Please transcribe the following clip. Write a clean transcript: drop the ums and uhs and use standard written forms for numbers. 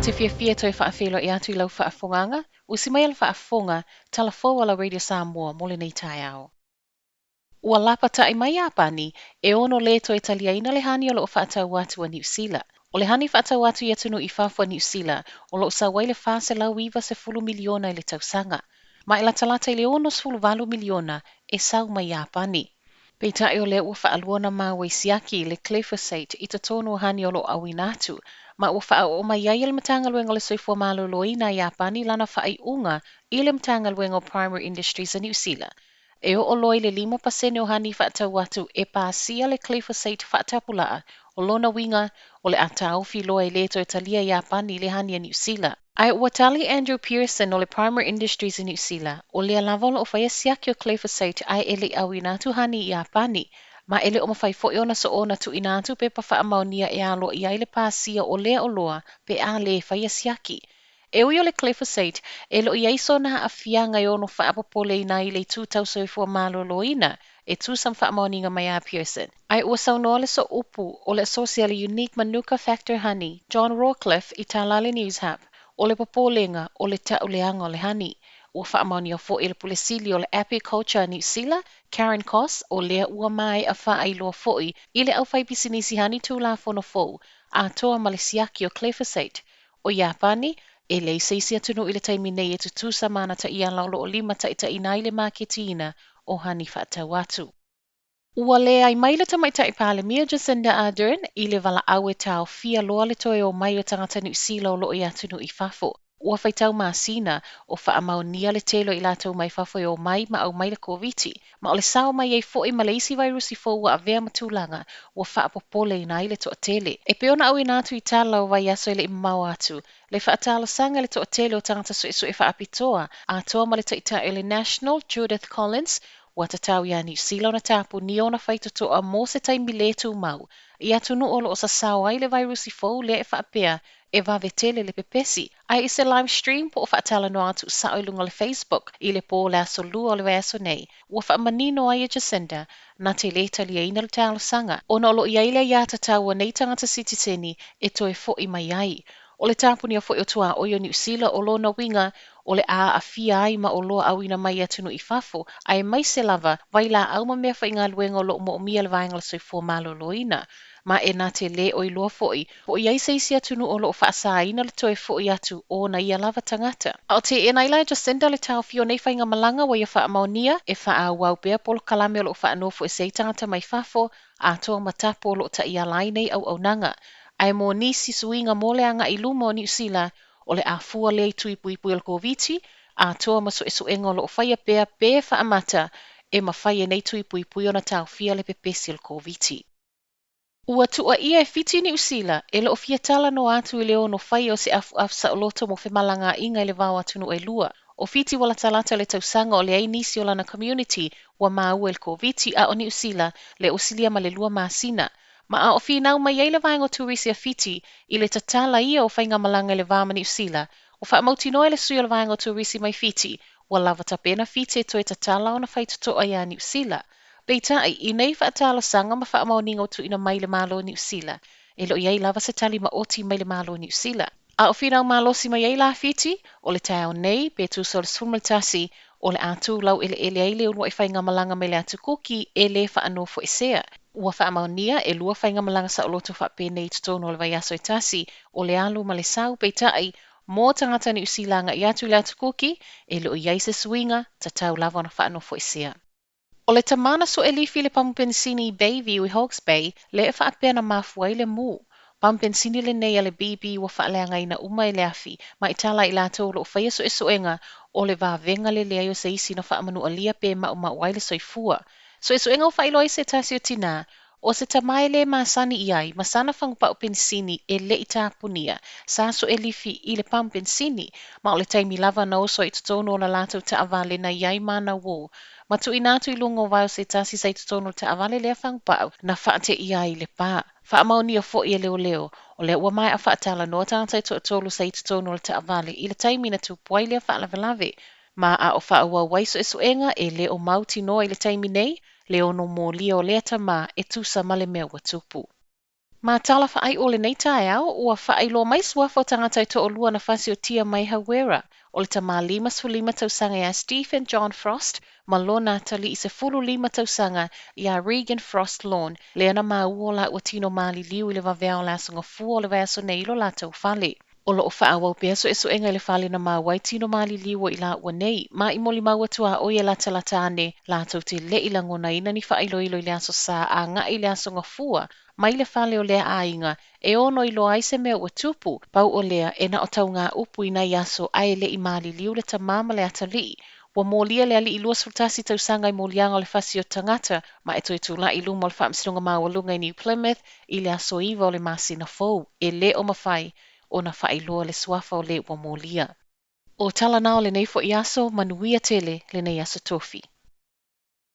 te whiawhia toi whaawhelo I atu I lau whaafonganga, usi mai ala whaafonga, tala fo ala Radio Samoa mole nei tai ao. Ua lapa tai mai apani, e ono le toi talia ina le hani o loo whaatau watu a New Zealand. O le hani whaatau watu I atunu I whafua New Zealand, o loo sa waile whaase lau iwa se 10 miliona I le tausanga. Ma ila talata I le ono se 10 miliona, e sau mai apani. Peitai o le ua whaaluona mawe siaki le glyphosate I te tono hani o loo awinatu, ma ua whaao o mai ai le matanga luenga le soifua maloloina I apani lana whaai unga I le matanga luenga o Primary Industries a New Zealand. E o loi le 5% o hani whaatau watu e pāsia le glyphosate whaatapulaa o lona winga o le atau fi loa I le to Italia I apani le hani a New Zealand. Ai ua tali Andrew Pearson o le Primary Industries in New Zealand o le alavala o whaia siaki o glyphosate ai ele awinatu hani I apani, ma ele o mawhai fo ona so ona tu inatu pe pa whaamaunia e alo I ai le pāsia o lea o loa pe a le whaia siaki. E ui o le glyphosate, e lo I aiso na a fianga I ono whaapapole ina I le tūtau soifua maloloina, e tūsam whaamauninga mai a Pearson. Ai ua saunoa le so upu o le asosiale Unique Manuka Factor Honey, John Rawcliffe I Tālale News Hub, o le papolenga o le tauleanga o le hani. Ua whaamaunia fo I le pulesili o le Apiculture New Zealand, Karen Koss, o lea ua mai a whaailoa foi I le au whai pisinisi hani tūla fono fou, a toa malesiaki o glyphosate. O Japani, e le seisi atunu I le taimi nei e tutusa mana ta ia laulo o 5 ta ina I le maketina o hani whaatau atu. Ua le ai mai le tamaitai Palemia Jacinda Ardern I le wala au e tau fia loa le toe o mai o tangata New Zealand o loo I atunu I fafo. Ua whaitau maasina o whaamaunia le telo I latou mai fafo o mai ma au mai le COVID. Ma o le sao mai ei fo I Malaysi virusi fo ua avea matulanga ua whaapopole ina I le toa tele. E peona au ina atu I tala o vai aso I le imau atu. Le whaatala sanga le toa tele o tangata sue whaapitoa a toa ma le taita ele National Judith Collins ua tatau ia New Zealand na tapu ni ona whaitotoa mo se taimi le tu mau. I atunu o loo sa sao ai le virusi fo le e whaapea e wavetele le pepesi. Ai I se live stream po o whaatala no atu sa o lunga le Facebook I le po le aso lua o le aso nei. Ua whaamanino ai e Jacinda na te le talia ina le talo sanga. Ona o loo I aile ia tatau o nei tangata sititeni e toe fo I mai ai. O le tapuni a fo I o tua o New Zealand o lona winga o le a fia ai ma o loa au ina mai atunu I fafo, ai mai se lava, vai la au ma mea whainga luenga o lo mo o mia le vaenga le soifua maloloina. Ma e nā te le o I loa foi, po I aise isi atunu o lo whaasa ina le toe foi atu o na ia lava tangata. Ao te e naila Jacinda le tau fio nei whainga malanga wa ia wha maonia, e wha a wau bea polo kalame o lo wha anofo e sei tangata mai fafo, a toa matapo o lo ta ia lai nei au nanga. Ai mo nisi suinga mole anga I luma o New Zealand, o le a fua le tui pui pui al COVID, a toa maso e suenga o lo whaia bea bea wha amata, e ma whaia nei tui pui pui o na tau fia le pepesi al COVID. Ua tua ia e fiti New Zealand, e lo fia tala no atu I le ono whaia o se afu sa o loto mo whemalanga inga I le vau atunu e lua. O fiti wala talata le tausanga o le ai nisi o lana community wa mau el COVID a o New Zealand le osilia ma le lua maasina. Ma a o finau mai ei le vaenga turisi a fiti I le tatala ia o whainga malanga le vama New Zealand. O wha mautino e le sui o le vaenga turisi mai fiti, wa lava tapena fiti e toi tatala o na whaitoto ai a New Zealand. Peitai, I nei whaatala sanga ma wha mauninga o tu ina mai le malo New Zealand. E lo iei lava se tali ma oti mai le malo New Zealand. A o finau malosi mai ei la fiti, o le tau nei, pe tu so le sfumaltasi, o le atu lau ele eile unwa I whainga malanga me le atu kuki e le wha anofo I sea. Ua whaamaunia e lua whainga malanga sa o loto whapene I tutono o le vaiaso I tasi, o le alu ma le sau peitai, mō tangata New Zealand I atu le atu kuki, e lo iei se swinga, ta tau lava na wha anofo I sea. O le tamana so e lifi le pampensini Bayview I Hawke's Bay, le e whaapena mafuai le mū. Pampensini le nei a le BB wa whaaleanga ina uma e le afi, ma I tala I lato lo whaia so e soenga o le vavenga le lea yo se isi na whaamanu alia pe ma wai le soifua. So e soenga o whailo I se tasi o tina, o se tamae le masani iai, masana whangpa o pensini e le I tāpunia, sa so e lifi I le pampensini, ma o le taimi lava na oso I tutono o la lato ta avale na iai mana wo. Ma tu inatu I lungo vai se tasi sa I tutono ta avale lea whangpau na whaate iai le pā. Whaamauni o fo I leo leo, o le ua mai a whaatala no tātai to tolu sa I tutono le ta avale I le taimi na tu puai lea whaalawelawe. Ma a o whaua waiso e suenga e le o mauti noa I le taimi nei, le ono mō lia o lea tama e tusa male mea wa tupu. Ma tala whaai o le nei tae au, ua whaailoa mai suafa o tangata i toʻolua na whasi o tia mai hawera. O le tamā 5 tausanga ia Stephen John Frost, ma lona tali i se 15 tausanga ia Regan Frost Lawn, le ana maua o la ua tino mali liu i le waweao le asonga fua o le vaeso nei lo lātou whale. O loo whaawau pia so e le whale na mawai tino mali liu i la ua nei, ma i moli maua tua o ia lata ane, lātou te le i langona ina ni whaailoilo i le aso sa a nga i le asonga fua, mai le whale o lea ainga, e ono i loa se mea ua tupu, pau o lea e na o tau ngā upu i nai aso ai le i mali liu le tamama le atali. Wa mōlia le ali i lua sultasi tausanga i mōlianga o le whasi o tangata, ma e toi tūla i luma o le whaamsinonga mawalunga i New Plymouth, i le aso iwa o le masina fou, e le o mawhai, o na whaailoa le suafa o le wa mōlia. O tala nao le neifo i aso, manuia tele le nei aso tofi.